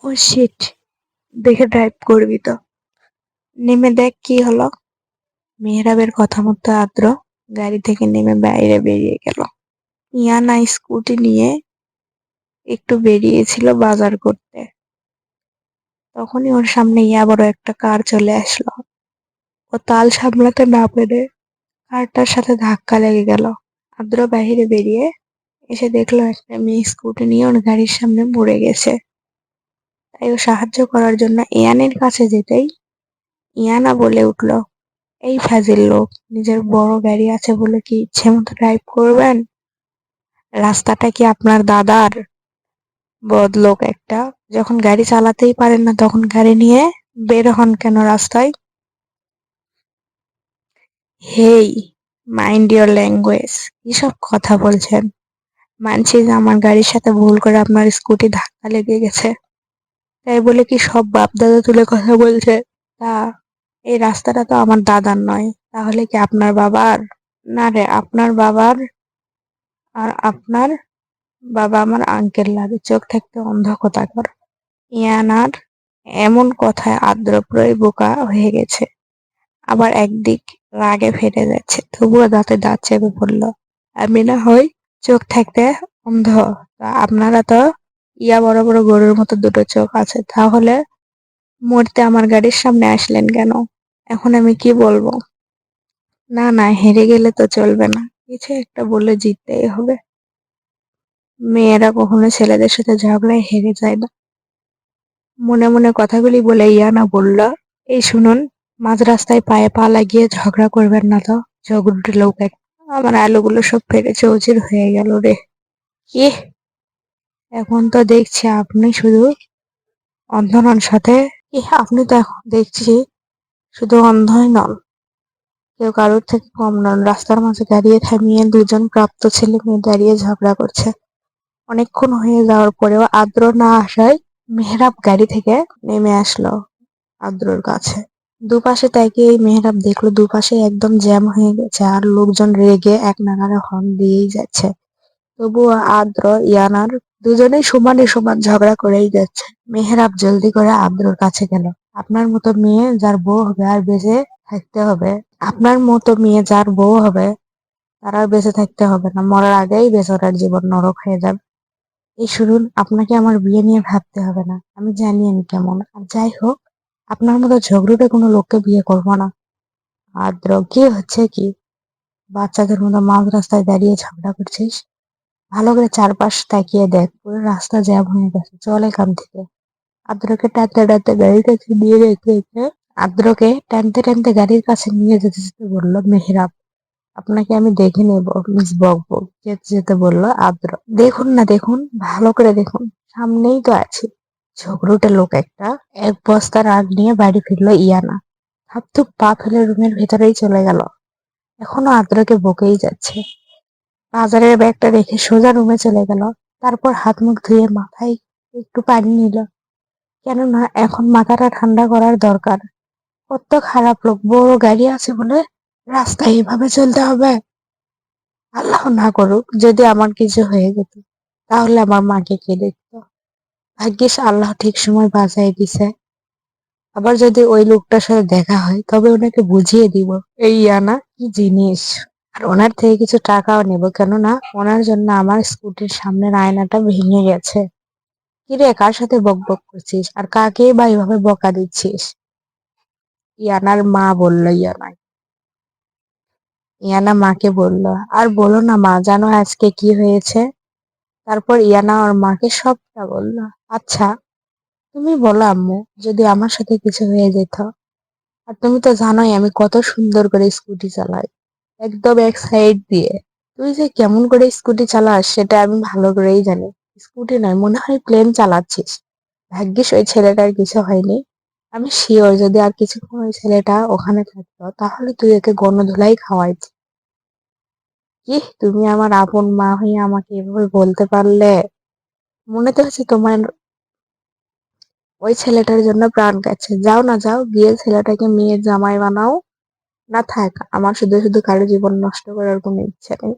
ও sheet! দেখে drive করবি তো। নেমে দেখ কি হলো। মেহরাবের কথা মতো আদ্র গাড়ি থেকে নেমে বাইরে বেরিয়ে গেল। ইয়ানা স্কুটি নিয়ে একটু বেরিয়েছিল বাজার করতে। তখনই ওর সামনে ইয়া বড় একটা কার চলে আসলো। ও তাল সামলাতে না পেরে কারটার সাথে ধাক্কা লেগে গেল। আদ্র বাহিরে বেরিয়ে এসে দেখলো একটা মেয়ে স্কুটি নিয়ে ওর গাড়ির সামনে পড়ে গেছে। তাই ও সাহায্য করার জন্য ইয়ানের কাছে যেতেই ইয়ানা বলে উঠল, এই ফাজিল লোক, নিজের বড় গাড়ি আছে বলে কি ইচ্ছে মতো ড্রাইভ করবেন? রাস্তাটা কি আপনার দাদার? বদলোক একটা। যখন গাড়ি চালাতেই পারেন না তখন গাড়ি নিয়ে বের হন কেন রাস্তায়? হেই, মাইন্ড ইওর ল্যাঙ্গুয়েজ। কিসব কথা বলছেন? মানছি যে আমার গাড়ির সাথে ভুল করে আপনার স্কুটি ধাক্কা লেগে গেছে, তাই বলে কি সব বাপ দাদা তুলে কথা বলছে? তা এই রাস্তাটা তো আমার দাদার নয়, তাহলে কি আপনার বাবার? না রে, আপনার বাবার। আর আপনার বাবা আমার আঙ্কেল লাগে, চোখ থাকতে অন্ধ কোথাকার। ইয়ানার এমন কথায় আদ্র পুরোই বোকা হয়ে গেছে, আবার একদিক রাগে ফেটে যাচ্ছে, তবুও দাঁতে দাঁত চেপে পড়ল। আমি না হয় চোখ থাকতে অন্ধ, তা আপনারা তো ইয়া বড় বড় গরুর মতো দুটো চোখ আছে, তাহলে মরতে আমার গাড়ির সামনে আসলেন কেন? এখন আমি কি বলবো? না না, হেরে গেলে তো চলবে না, কিছু একটা বলে জিততেই হবে। মেয়েরা কখনো ছেলেদের সাথে ঝগড়ায় হেরে যায় না। মনে মনে কথাগুলি বলে ইয়ানা বলল, এই শুনুন, মাঝ রাস্তায় পায়ে পা লাগিয়ে ঝগড়া করবেন না তো, ঝগড়ুটে লোক এক। আমার আলুগুলো সব ফেটে চৌচির হয়ে গেল রে। ইহ, এখন তো দেখছি আপনি শুধু অন্ধ নন সাথে। আপনি তো এখন দেখছি শুধু অন্ধই নন, কেউ কারোর থেকে কম নন। রাস্তার মাঝে দাঁড়িয়ে থামিয়ে দুজন প্রাপ্ত ছেলে মেয়ে দাঁড়িয়ে ঝগড়া করছে। অনেকক্ষণ হয়ে যাওয়ার পরেও আদ্র না আসায় মেহরাব গাড়ি থেকে নেমে আসলো আদ্রর কাছে। দুপাশে তাকিয়ে মেহরাব দেখলো দুপাশে একদম জ্যাম হয়ে গেছে, আর লোকজন রেগে এক নাগাড়ে হর্ন দিয়েই যাচ্ছে। তবুও আদ্র ইয়ানার দুজনেই সমানে সমান ঝগড়া করেই যাচ্ছে। মেহরাব জলদি করে আদ্রর কাছে গেল। আপনার মতো মেয়ে যার বউ হবে আর বেঁচে থাকতে হবে, আপনার মতো মেয়ে যার বউ হবে তার আর বেঁচে থাকতে হবে না, মরার আগেই বেচারার জীবন নরক হয়ে যাবে। এই শুনুন, আপনাকে আমার বিয়ে নিয়ে ভাবতে হবে না, আমি জানি আমি কেমন। আর যাই হোক, আপনার মতো ঝগড়ুটে কোনো লোককে বিয়ে করবো না। আদ্র, কি হচ্ছে কি? বাচ্চাদের মতো মাঝ রাস্তায় দাঁড়িয়ে ঝগড়া করছিস? ভালো করে চারপাশ তাকিয়ে দেখ, পুরো রাস্তা জ্যাম হয়ে গেছে, চল এখান থেকে। আদ্রকে টানতে টানতে গাড়ির কাছে নিয়ে যেতে আদ্রকে টানতে টানতে গাড়ির কাছে নিয়ে যেতে যেতে বলল মেহরাব, আপনাকে আমি দেখে নেব মিস বকবক। যেতে যেতে বলল আদ্র, দেখুন না দেখুন, ভালো করে দেখুন, সামনেই তো আছি। ঝগড়ুটে লোক একটা। এক বস্তা রাগ নিয়ে বাড়ি ফিরলো ইয়ানা। হাপথুপ পা ফেলে রুমের ভেতরেই চলে গেল। এখনো আদ্রকে বকেই যাচ্ছে। বাজারের ব্যাগটা রেখে সোজা রুমে চলে গেল। তারপর হাত মুখ ধুয়ে মাথায় একটু পানি নিল, কেননা এখন মাথাটা ঠান্ডা করার দরকার। কত খারাপ লোক, বড় গাড়ি আছে বলে রাস্তায় এভাবে চলতে হবে? আল্লাহ না করুক যদি আমার কিছু হয়ে যেত, তাহলে আমার মাকে কে দেখতো? ভাগ্যিস আল্লাহ ঠিক সময় বাঁচাই দিছে। আবার যদি ওই লোকটার সাথে দেখা হয় তবে ওনাকে বুঝিয়ে দিব এই ইয়ানা কি জিনিস। আর ওনার থেকে কিছু টাকাও নেব, কেননা ওনার জন্য আমার স্কুটির সামনের আয়নাটা ভেঙে গেছে। কিরে, কার সাথে বক বক করছিস আর কাকে বা এভাবে বকা দিচ্ছিস? ইয়ানার মা বলল। ইয়ানা মাকে বলল, আর বলো না মা, জানো আজকে কি হয়েছে? তারপর ইয়ানা ওর মাকে সবটা বলল। আচ্ছা, তুমি বলো আম্মু, যদি আমার সাথে কিছু হয়ে যেত। আর তুমি তো জানোই আমি কত সুন্দর করে স্কুটি চালাই, একদম এক সাইড দিয়ে। তুই যে কেমন করে স্কুটি চালাস সেটা আমি ভালো করেই জানি। স্কুটি নয়, মনে হয় প্লেন চালাচ্ছিস। ভাগ্যিস ওই ছেলেটার কিছু হয়নি। আমি শিওর যদি আর কিছুক্ষণ ওই ছেলেটা ওখানে থাকতো তাহলে তুই ওকে গণধোলাই খাওয়াইতি। কি, তুমি আমার আপন মা হয়ে আমাকে এভাবে বলতে পারলে? মনে তো হচ্ছে তোমার ওই ছেলেটার জন্য প্রাণ গেছে। যাও না, যাও গিয়ে ছেলেটাকে মেয়ের জামাই বানাও। না থাক, আমার শুধু শুধু কারো জীবন নষ্ট করার কোনো ইচ্ছে নেই।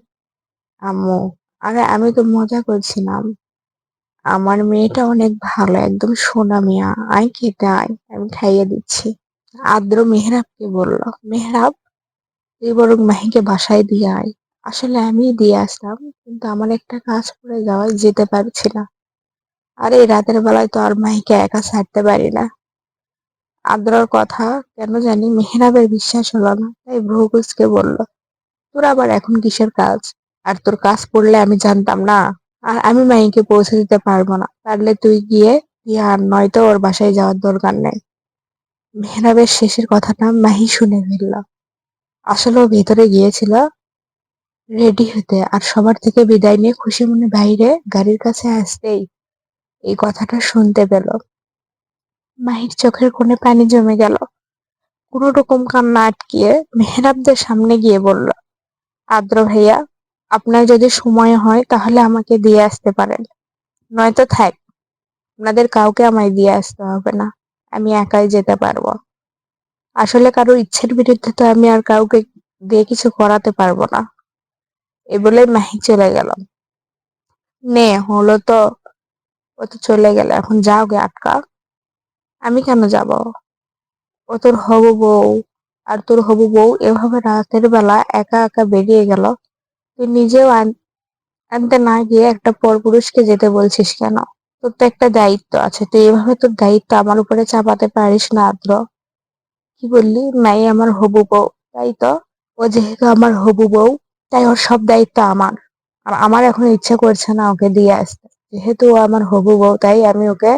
আম্মু, আরে আমি তো মজা করছিলাম। আমার মেয়েটা অনেক ভালো, একদম সোনা মিয়া। আয় খেতে আয়, আমি খাইয়ে দিচ্ছি। আদ্র মেহরাবকে বলল, মেহরাব তুই বরং মাহিকে বাসায় দিয়ে আয়। আসলে আমি দিয়ে আসলাম, কিন্তু আমার একটা কাজ পড়ে যাওয়ায় যেতে পারছি না। আর এই রাতের বেলায় তো আর মাহিকে একা ছাড়তে পারি না। আদ্রর কথা কেন জানি মেহরাবের বিশ্বাস হলো না, তাই ভ্রু কুঁচকে বলল, তোর আবার এখন কিসের কাজ? আর তোর কাজ পড়লে আমি জানতাম না? আর আমি মাহিকে পৌঁছে দিতে পারবো না, পারলে তুই গিয়ে দিয়ে আর, নয়তো ওর বাসায় যাওয়ার দরকার নেই। মেহরাবের শেষের কথাটা মাহি শুনে ফেলল। আসলে ও ভেতরে গিয়েছিল রেডি হতে, আর সবার থেকে বিদায় নিয়ে খুশি মনে বাইরে গাড়ির কাছে আসতেই এই কথাটা শুনতে পেল। মাহির চোখের কোণে পানি জমে গেল। কোনো রকম কান্না আটকিয়ে মেহরাবদের সামনে গিয়ে বলল, আদ্র ভাইয়া, আপনার যদি সময় হয় তাহলে আমাকে দিয়ে আসতে পারেন, নয়তো থাক, আপনাদের কাউকে আমায় দিয়ে আসতে হবে না, আমি একাই যেতে পারবো। আসলে কারো ইচ্ছের বিরুদ্ধে তো আমি আর কাউকে দিয়ে কিছু করাতে পারবো না। এ বলে মাহি চলে গেল। নে হলো তো, ও তো চলে গেল, এখন যাও গে আটকা। আমি কেন যাব? ও তোর হবু বউ, আর তোর হবু বউ এভাবে রাতের বেলা একা একা বেরিয়ে গেল। তুই নিজেও আনতে না গিয়ে একটা পরপুরুষকে যেতে বলছিস কেন? তোর তো একটা দায়িত্ব আছে, তুই এভাবে তোর দায়িত্ব আমার উপরে চাপাতে পারিস না আদ্র। কি বললি? নাই আমার হবু বউ? তাই তো, ও যেহেতু আমার হবু বউ, তাই ওর সব দায়িত্ব আমার। আর আমার এখন ইচ্ছে করছে না ওকে দিয়ে আসতে। যেহেতু ও আমার হবু বউ, তাই আমি ওকে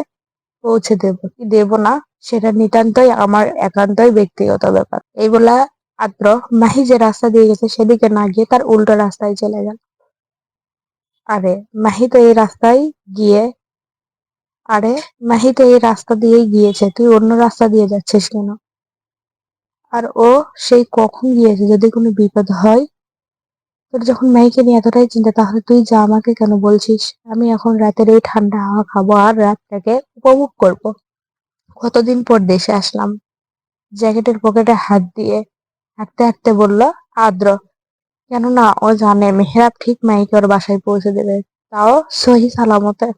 পৌঁছে দেব কি দেব না, সেটা নিতান্তই আমার একান্তই ব্যক্তিগত ব্যাপার। এই বলা আদ্র মাহি যে রাস্তা দিয়ে গেছে সেদিকে না গিয়ে তার উল্টো রাস্তায় চলে গেল। আরে মাহি তো এই রাস্তায় গিয়ে আরে মাহি তো এই রাস্তা দিয়েই গিয়েছে, তুই অন্য রাস্তা দিয়ে যাচ্ছিস কেন? আর ও সেই কখন গিয়েছে, যদি কোনো বিপদ হয়? তোর যখন মাইকে নিয়ে এতটাই চিন্তা, তাহলে তুই যা, আমাকে কেন বলছিস? আমি এখন রাতের এই ঠান্ডা হাওয়া খাবো আর রাতটাকে উপভোগ করব। কতদিন পর দেশে আসলাম। জ্যাকেটের পকেটে হাত দিয়ে হাঁটতে হাঁটতে বলল আদ্র। কেননা ও জানে মেহরাব ঠিক মাইকে ওর বাসায় পৌঁছে দেবে, তাও সহি সালামতে।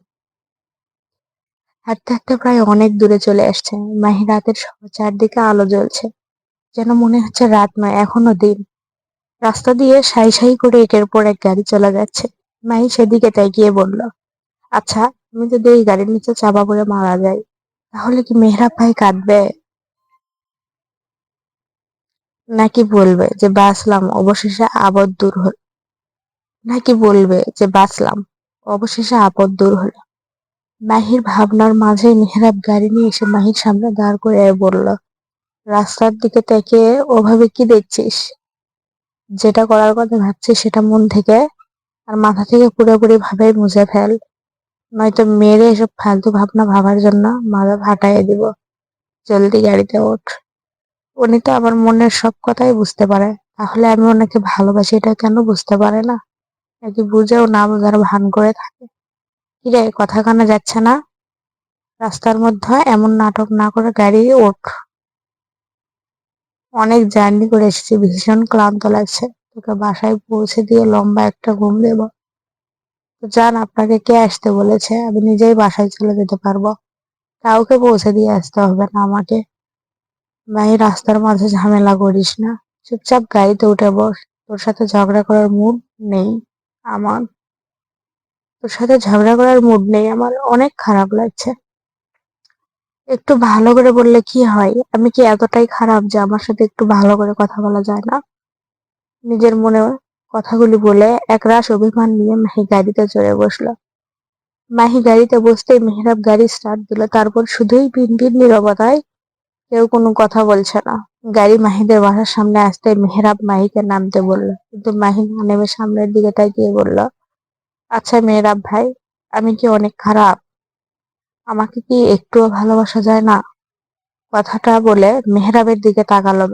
হাঁটতে হাঁটতে প্রায় অনেক দূরে চলে আসছে। মাহি রাতের চারদিকে আলো জ্বলছে, যেন মনে হচ্ছে রাত নয়, এখনো দিন। রাস্তা দিয়ে সাই সাই করে একের পর এক গাড়ি চলে যাচ্ছে। মাহি সেদিকে তাকিয়ে বলল, আচ্ছা, আমি যদি এই গাড়ির নিচে চাপা পড়ে মারা যাই, তাহলে কি মেহরাব ভাই কাঁদবে? নাকি বলবে যে বাঁচলাম, অবশেষে আপদ দূর হল? নাকি বলবে যে বাঁচলাম, অবশেষে আপদ দূর হলো? মাহির ভাবনার মাঝে মেহরাব গাড়ি নিয়ে এসে মাহির সামনে দাঁড় করে বলল, রাস্তার দিকে তাকিয়ে ওভাবে কি দেখছিস? যেটা করার কথা ভাবছিস সেটা মন থেকে আর মাথা থেকে পুরোপুরি ভাবে মুছে ফেল, নয়তো মেরে এসব ফালতু ভাবনা ভাবার জন্য মাথা ফাটাইয়ে দিব। জলদি গাড়িতে ওঠ। উনি তো আমার মনের সব কথাই বুঝতে পারে, তাহলে আমি ওনাকে ভালোবাসি এটা কেন বুঝতে পারে না? নাকি বুঝেও না বোঝার ভান করে থাকে? কিরে, কথা কানে যাচ্ছে না? রাস্তার মধ্যে এমন নাটক না করে গাড়ি ওঠ। অনেক জার্নি করে এসেছি, ভীষণ ক্লান্ত লাগছে, তোকে বাসায় পৌঁছে দিয়ে লম্বা একটা ঘুম দেব। তো যান, আপনাকে কে আসতে বলেছে? আমি নিজেই বাসায় চলে যেতে পারবো, কাউকে পৌঁছে দিয়ে আসতে হবে না আমাকে। ভাই, রাস্তার মাঝে ঝামেলা করিস না, চুপচাপ গাড়িতে উঠে বস। তোর সাথে ঝগড়া করার মুড নেই আমার। তোর সাথে ঝগড়া করার মুড নেই আমার, অনেক খারাপ লাগছে। একটু ভালো করে বললে কি হয়? আমি কি এতটাই খারাপ যে আমার সাথে একটু ভালো করে কথা বলা যায় না? নিজের মনে কথাগুলি বলে একরাশ অভিমান নিয়ে মাহি গাড়িতে চড়ে বসলো। মাহি গাড়িতে বসতেই মেহরাব গাড়ি স্টার্ট দিল, তারপর শুধুই ভিন নীরবতায়, কেউ কোনো কথা বলছে না। গাড়ি মাহিদের বাসার সামনে আসতেই মেহরাব মাহিকে নামতে বলল, কিন্তু মাহি না নেমে সামনের দিকে তাকিয়ে বলল, আচ্ছা মেহরাব ভাই, আমি কি অনেক খারাপ? আমাকে কি একটুও ভালোবাসা যায় না? কথাটা বলে মেহরাবের দিকে তাকালো।